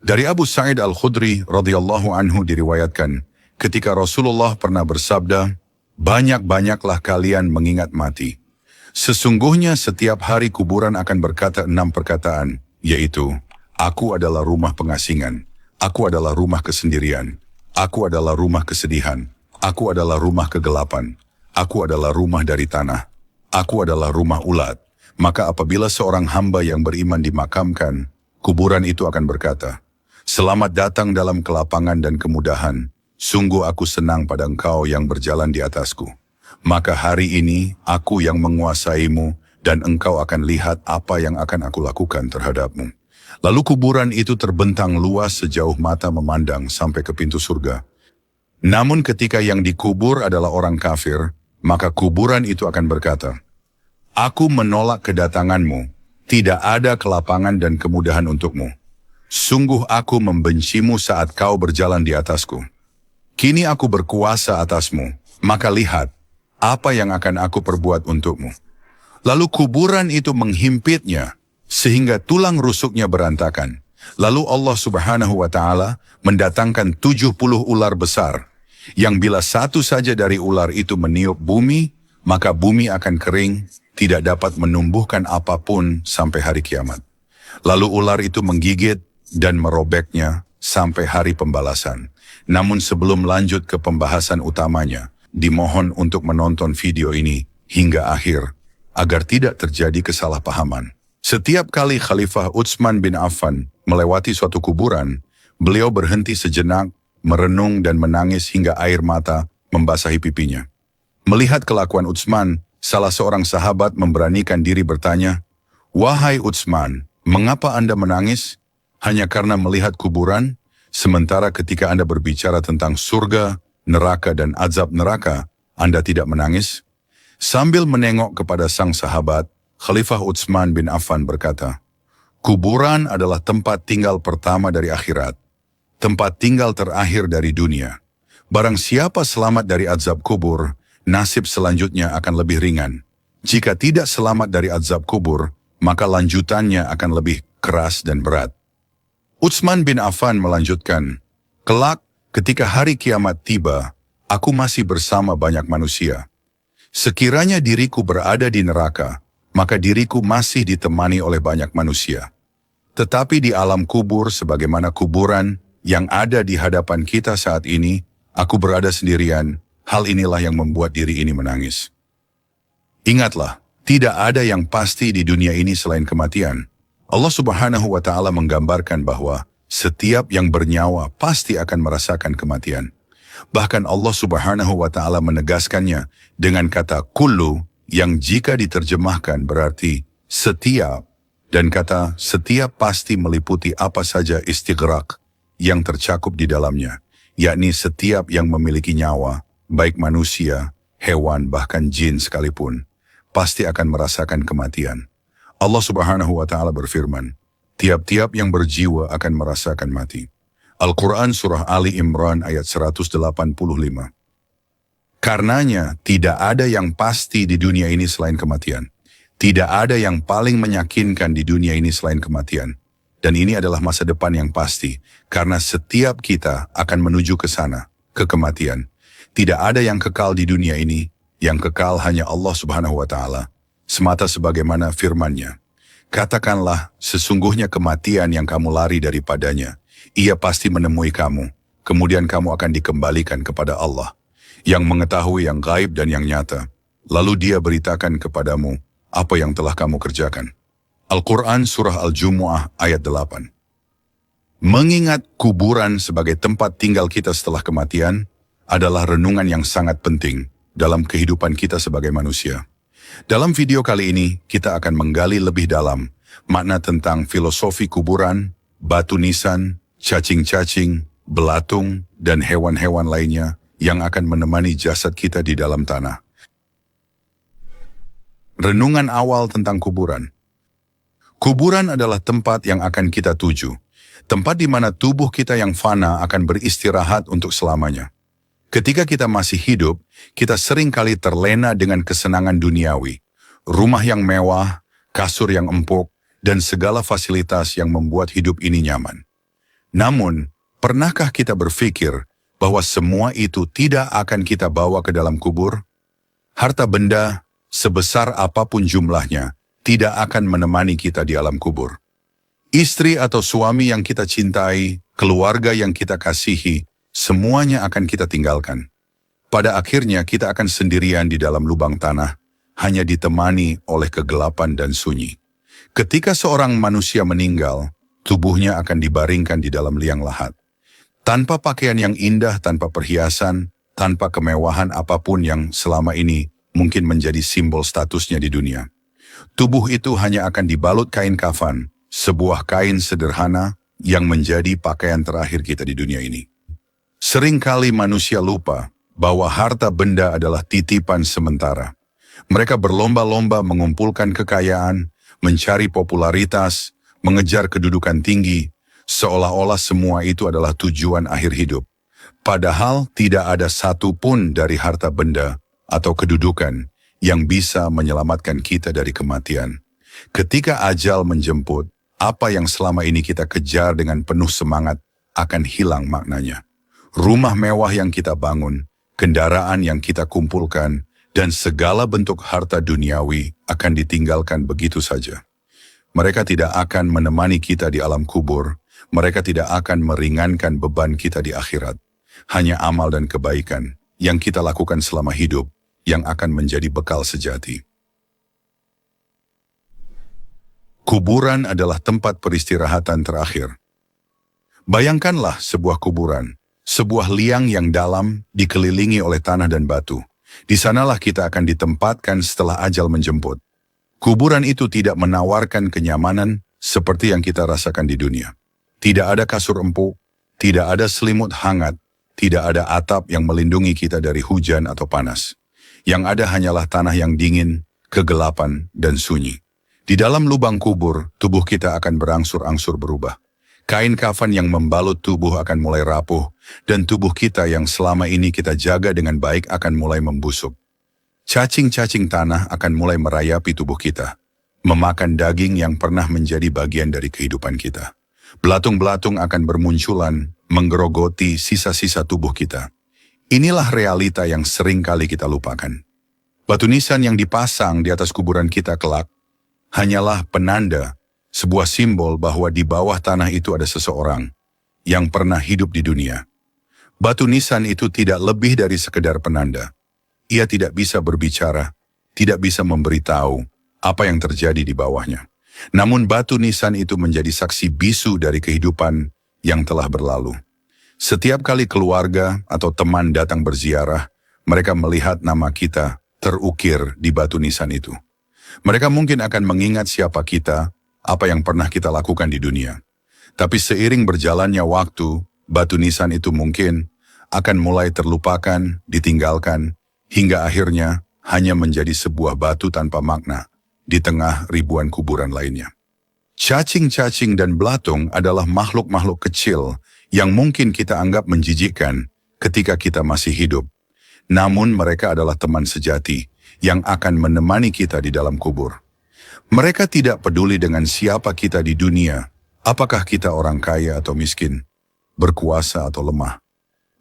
Dari Abu Sa'id Al-Khudri radhiyallahu anhu diriwayatkan, ketika Rasulullah pernah bersabda, "Banyak-banyaklah kalian mengingat mati. Sesungguhnya setiap hari kuburan akan berkata 6 perkataan, yaitu, Aku adalah rumah pengasingan, aku adalah rumah kesendirian, aku adalah rumah kesedihan, aku adalah rumah kegelapan, aku adalah rumah dari tanah, aku adalah rumah ulat." Maka apabila seorang hamba yang beriman dimakamkan, kuburan itu akan berkata, "Selamat datang dalam kelapangan dan kemudahan. Sungguh aku senang pada engkau yang berjalan di atasku. Maka hari ini aku yang menguasaimu dan engkau akan lihat apa yang akan aku lakukan terhadapmu." Lalu kuburan itu terbentang luas sejauh mata memandang sampai ke pintu surga. Namun ketika yang dikubur adalah orang kafir, maka kuburan itu akan berkata, "Aku menolak kedatanganmu, tidak ada kelapangan dan kemudahan untukmu. Sungguh aku membencimu saat kau berjalan di atasku. Kini aku berkuasa atasmu, maka lihat apa yang akan aku perbuat untukmu." Lalu kuburan itu menghimpitnya, sehingga tulang rusuknya berantakan. Lalu Allah Subhanahu wa Ta'ala mendatangkan 70 ular besar, yang bila satu saja dari ular itu meniup bumi, maka bumi akan kering, tidak dapat menumbuhkan apapun sampai hari kiamat. Lalu ular itu menggigit dan merobeknya sampai hari pembalasan. Namun sebelum lanjut ke pembahasan utamanya, dimohon untuk menonton video ini hingga akhir, agar tidak terjadi kesalahpahaman. Setiap kali Khalifah Utsman bin Affan melewati suatu kuburan, beliau berhenti sejenak, merenung dan menangis hingga air mata membasahi pipinya. Melihat kelakuan Utsman, salah seorang sahabat memberanikan diri bertanya, "Wahai Utsman, mengapa Anda menangis? Hanya karena melihat kuburan? Sementara ketika Anda berbicara tentang surga, neraka dan azab neraka, Anda tidak menangis?" Sambil menengok kepada sang sahabat, Khalifah Utsman bin Affan berkata, "Kuburan adalah tempat tinggal pertama dari akhirat, tempat tinggal terakhir dari dunia. Barang siapa selamat dari azab kubur, nasib selanjutnya akan lebih ringan. Jika tidak selamat dari azab kubur, maka lanjutannya akan lebih keras dan berat." Utsman bin Affan melanjutkan, "Kelak, ketika hari kiamat tiba, aku masih bersama banyak manusia. Sekiranya diriku berada di neraka, maka diriku masih ditemani oleh banyak manusia. Tetapi di alam kubur sebagaimana kuburan yang ada di hadapan kita saat ini, aku berada sendirian. Hal inilah yang membuat diri ini menangis." Ingatlah, tidak ada yang pasti di dunia ini selain kematian. Allah Subhanahu wa Ta'ala menggambarkan bahwa setiap yang bernyawa pasti akan merasakan kematian. Bahkan Allah Subhanahu wa Ta'ala menegaskannya dengan kata kullu, yang jika diterjemahkan berarti setiap, dan kata setiap pasti meliputi apa saja istighraq yang tercakup di dalamnya, yakni setiap yang memiliki nyawa, baik manusia, hewan, bahkan jin sekalipun, pasti akan merasakan kematian. Allah Subhanahu wa Ta'ala berfirman, tiap-tiap yang berjiwa akan merasakan mati. Al-Quran Surah Ali Imran ayat 185. Karenanya, tidak ada yang pasti di dunia ini selain kematian. Tidak ada yang paling meyakinkan di dunia ini selain kematian. Dan ini adalah masa depan yang pasti, karena setiap kita akan menuju ke sana, ke kematian. Tidak ada yang kekal di dunia ini, yang kekal hanya Allah Subhanahu wa Ta'ala. Semata sebagaimana firman-Nya, "Katakanlah, sesungguhnya kematian yang kamu lari daripadanya, ia pasti menemui kamu, kemudian kamu akan dikembalikan kepada Allah, yang mengetahui yang gaib dan yang nyata. Lalu Dia beritakan kepadamu apa yang telah kamu kerjakan." Al-Quran Surah Al-Jumu'ah ayat 8. Mengingat kuburan sebagai tempat tinggal kita setelah kematian adalah renungan yang sangat penting dalam kehidupan kita sebagai manusia. Dalam video kali ini, kita akan menggali lebih dalam makna tentang filosofi kuburan, batu nisan, cacing-cacing, belatung, dan hewan-hewan lainnya yang akan menemani jasad kita di dalam tanah. Renungan awal tentang kuburan. Kuburan adalah tempat yang akan kita tuju, tempat di mana tubuh kita yang fana akan beristirahat untuk selamanya. Ketika kita masih hidup, kita seringkali terlena dengan kesenangan duniawi, rumah yang mewah, kasur yang empuk, dan segala fasilitas yang membuat hidup ini nyaman. Namun, pernahkah kita berpikir bahwa semua itu tidak akan kita bawa ke dalam kubur? Harta benda, sebesar apapun jumlahnya, tidak akan menemani kita di alam kubur. Istri atau suami yang kita cintai, keluarga yang kita kasihi, semuanya akan kita tinggalkan. Pada akhirnya kita akan sendirian di dalam lubang tanah, hanya ditemani oleh kegelapan dan sunyi. Ketika seorang manusia meninggal, tubuhnya akan dibaringkan di dalam liang lahat. Tanpa pakaian yang indah, tanpa perhiasan, tanpa kemewahan apapun yang selama ini mungkin menjadi simbol statusnya di dunia. Tubuh itu hanya akan dibalut kain kafan, sebuah kain sederhana yang menjadi pakaian terakhir kita di dunia ini. Seringkali manusia lupa bahwa harta benda adalah titipan sementara. Mereka berlomba-lomba mengumpulkan kekayaan, mencari popularitas, mengejar kedudukan tinggi, seolah-olah semua itu adalah tujuan akhir hidup. Padahal tidak ada satu pun dari harta benda atau kedudukan yang bisa menyelamatkan kita dari kematian. Ketika ajal menjemput, apa yang selama ini kita kejar dengan penuh semangat akan hilang maknanya. Rumah mewah yang kita bangun, kendaraan yang kita kumpulkan, dan segala bentuk harta duniawi akan ditinggalkan begitu saja. Mereka tidak akan menemani kita di alam kubur, mereka tidak akan meringankan beban kita di akhirat. Hanya amal dan kebaikan yang kita lakukan selama hidup yang akan menjadi bekal sejati. Kuburan adalah tempat peristirahatan terakhir. Bayangkanlah sebuah kuburan, sebuah liang yang dalam dikelilingi oleh tanah dan batu. Di sanalah kita akan ditempatkan setelah ajal menjemput. Kuburan itu tidak menawarkan kenyamanan seperti yang kita rasakan di dunia. Tidak ada kasur empuk, tidak ada selimut hangat, tidak ada atap yang melindungi kita dari hujan atau panas. Yang ada hanyalah tanah yang dingin, kegelapan, dan sunyi. Di dalam lubang kubur, tubuh kita akan berangsur-angsur berubah. Kain kafan yang membalut tubuh akan mulai rapuh, dan tubuh kita yang selama ini kita jaga dengan baik akan mulai membusuk. Cacing-cacing tanah akan mulai merayapi tubuh kita, memakan daging yang pernah menjadi bagian dari kehidupan kita. Belatung-belatung akan bermunculan, menggerogoti sisa-sisa tubuh kita. Inilah realita yang sering kali kita lupakan. Batu nisan yang dipasang di atas kuburan kita kelak, hanyalah penanda, sebuah simbol bahwa di bawah tanah itu ada seseorang yang pernah hidup di dunia. Batu nisan itu tidak lebih dari sekedar penanda. Ia tidak bisa berbicara, tidak bisa memberitahu apa yang terjadi di bawahnya. Namun batu nisan itu menjadi saksi bisu dari kehidupan yang telah berlalu. Setiap kali keluarga atau teman datang berziarah, mereka melihat nama kita terukir di batu nisan itu. Mereka mungkin akan mengingat siapa kita, apa yang pernah kita lakukan di dunia. Tapi seiring berjalannya waktu, batu nisan itu mungkin akan mulai terlupakan, ditinggalkan, hingga akhirnya hanya menjadi sebuah batu tanpa makna di tengah ribuan kuburan lainnya. Cacing-cacing dan belatung adalah makhluk-makhluk kecil yang mungkin kita anggap menjijikkan ketika kita masih hidup. Namun mereka adalah teman sejati yang akan menemani kita di dalam kubur. Mereka tidak peduli dengan siapa kita di dunia, apakah kita orang kaya atau miskin, berkuasa atau lemah.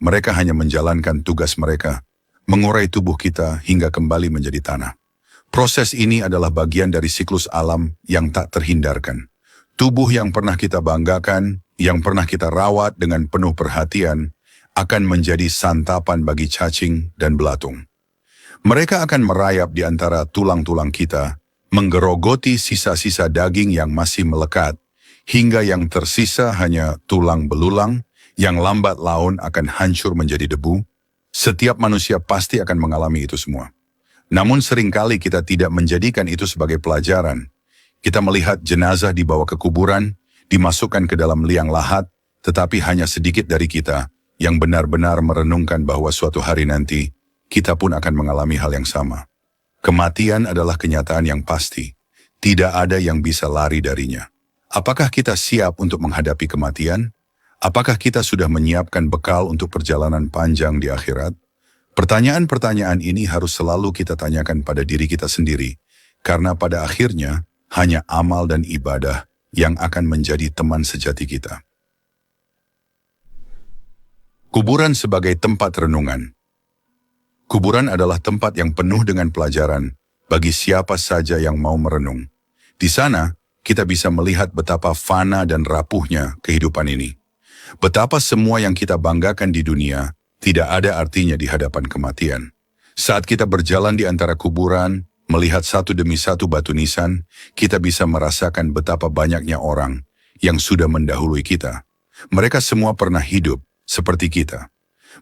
Mereka hanya menjalankan tugas mereka, mengurai tubuh kita hingga kembali menjadi tanah. Proses ini adalah bagian dari siklus alam yang tak terhindarkan. Tubuh yang pernah kita banggakan, yang pernah kita rawat dengan penuh perhatian, akan menjadi santapan bagi cacing dan belatung. Mereka akan merayap di antara tulang-tulang kita, menggerogoti sisa-sisa daging yang masih melekat, hingga yang tersisa hanya tulang belulang yang lambat laun akan hancur menjadi debu. Setiap manusia pasti akan mengalami itu semua. Namun seringkali kita tidak menjadikan itu sebagai pelajaran. Kita melihat jenazah dibawa ke kuburan, dimasukkan ke dalam liang lahat, tetapi hanya sedikit dari kita yang benar-benar merenungkan bahwa suatu hari nanti, kita pun akan mengalami hal yang sama. Kematian adalah kenyataan yang pasti. Tidak ada yang bisa lari darinya. Apakah kita siap untuk menghadapi kematian? Apakah kita sudah menyiapkan bekal untuk perjalanan panjang di akhirat? Pertanyaan-pertanyaan ini harus selalu kita tanyakan pada diri kita sendiri, karena pada akhirnya hanya amal dan ibadah yang akan menjadi teman sejati kita. Kuburan sebagai tempat renungan. Kuburan adalah tempat yang penuh dengan pelajaran bagi siapa saja yang mau merenung. Di sana, kita bisa melihat betapa fana dan rapuhnya kehidupan ini. Betapa semua yang kita banggakan di dunia tidak ada artinya di hadapan kematian. Saat kita berjalan di antara kuburan, melihat satu demi satu batu nisan, kita bisa merasakan betapa banyaknya orang yang sudah mendahului kita. Mereka semua pernah hidup seperti kita.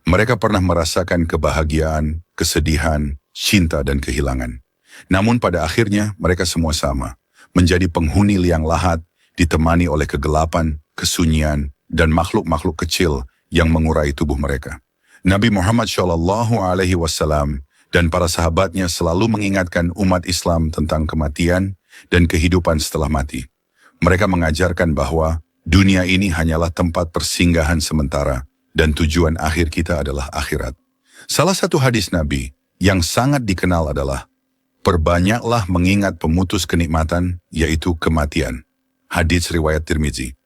Mereka pernah merasakan kebahagiaan, kesedihan, cinta, dan kehilangan. Namun pada akhirnya mereka semua sama, menjadi penghuni liang lahat, ditemani oleh kegelapan, kesunyian, dan makhluk-makhluk kecil yang mengurai tubuh mereka. Nabi Muhammad SAW dan para sahabatnya selalu mengingatkan umat Islam tentang kematian dan kehidupan setelah mati. Mereka mengajarkan bahwa dunia ini hanyalah tempat persinggahan sementara dan tujuan akhir kita adalah akhirat. Salah satu hadis Nabi yang sangat dikenal adalah, perbanyaklah mengingat pemutus kenikmatan, yaitu kematian. Hadis riwayat Tirmizi.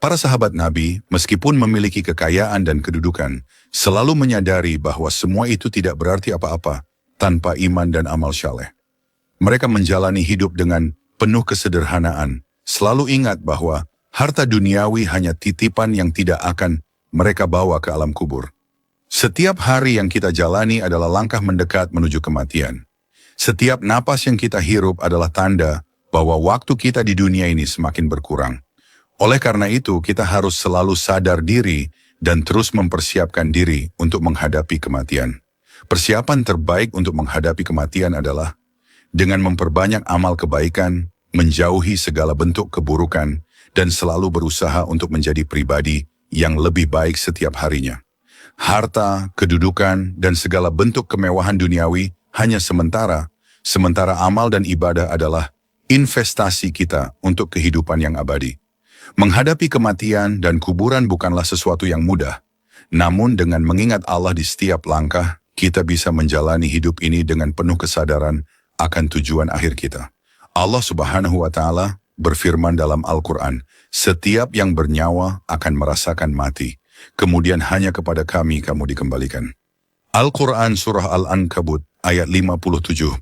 Para sahabat Nabi, meskipun memiliki kekayaan dan kedudukan, selalu menyadari bahwa semua itu tidak berarti apa-apa tanpa iman dan amal saleh. Mereka menjalani hidup dengan penuh kesederhanaan, selalu ingat bahwa harta duniawi hanya titipan yang tidak akan mereka bawa ke alam kubur. Setiap hari yang kita jalani adalah langkah mendekat menuju kematian. Setiap napas yang kita hirup adalah tanda bahwa waktu kita di dunia ini semakin berkurang. Oleh karena itu, kita harus selalu sadar diri dan terus mempersiapkan diri untuk menghadapi kematian. Persiapan terbaik untuk menghadapi kematian adalah dengan memperbanyak amal kebaikan, menjauhi segala bentuk keburukan, dan selalu berusaha untuk menjadi pribadi yang lebih baik setiap harinya. Harta, kedudukan, dan segala bentuk kemewahan duniawi hanya sementara amal dan ibadah adalah investasi kita untuk kehidupan yang abadi. Menghadapi kematian dan kuburan bukanlah sesuatu yang mudah, namun dengan mengingat Allah di setiap langkah, kita bisa menjalani hidup ini dengan penuh kesadaran akan tujuan akhir kita. Allah Subhanahu wa Ta'ala berfirman dalam Al-Quran, setiap yang bernyawa akan merasakan mati, kemudian hanya kepada kami kamu dikembalikan. Al-Quran Surah Al-Ankabut ayat 57.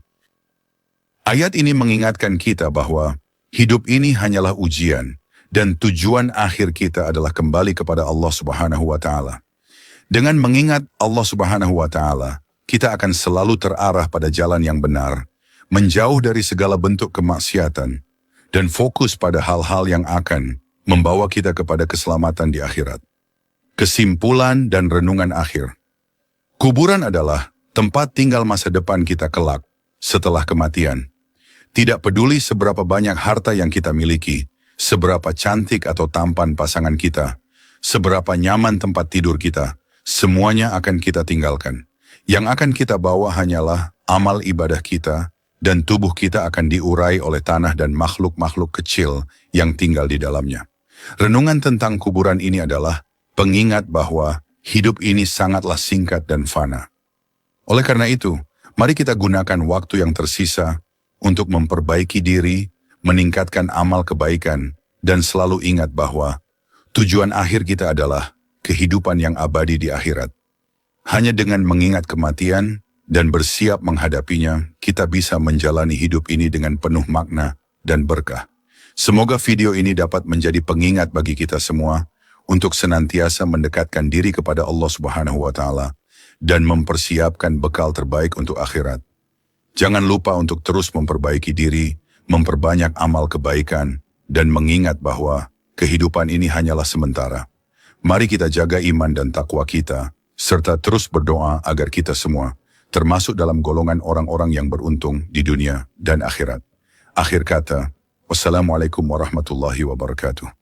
Ayat ini mengingatkan kita bahwa hidup ini hanyalah ujian, dan tujuan akhir kita adalah kembali kepada Allah Subhanahu wa Ta'ala. Dengan mengingat Allah Subhanahu wa Ta'ala, kita akan selalu terarah pada jalan yang benar, menjauh dari segala bentuk kemaksiatan, dan fokus pada hal-hal yang akan membawa kita kepada keselamatan di akhirat. Kesimpulan dan renungan akhir. Kuburan adalah tempat tinggal masa depan kita kelak setelah kematian. Tidak peduli seberapa banyak harta yang kita miliki, seberapa cantik atau tampan pasangan kita, seberapa nyaman tempat tidur kita, semuanya akan kita tinggalkan. Yang akan kita bawa hanyalah amal ibadah kita, dan tubuh kita akan diurai oleh tanah dan makhluk-makhluk kecil yang tinggal di dalamnya. Renungan tentang kuburan ini adalah pengingat bahwa hidup ini sangatlah singkat dan fana. Oleh karena itu, mari kita gunakan waktu yang tersisa untuk memperbaiki diri, meningkatkan amal kebaikan, dan selalu ingat bahwa tujuan akhir kita adalah kehidupan yang abadi di akhirat. Hanya dengan mengingat kematian dan bersiap menghadapinya, kita bisa menjalani hidup ini dengan penuh makna dan berkah. Semoga video ini dapat menjadi pengingat bagi kita semua untuk senantiasa mendekatkan diri kepada Allah Subhanahu wa Ta'ala dan mempersiapkan bekal terbaik untuk akhirat. Jangan lupa untuk terus memperbaiki diri, memperbanyak amal kebaikan, dan mengingat bahwa kehidupan ini hanyalah sementara. Mari kita jaga iman dan takwa kita, serta terus berdoa agar kita semua termasuk dalam golongan orang-orang yang beruntung di dunia dan akhirat. Akhir kata, wassalamualaikum warahmatullahi wabarakatuh.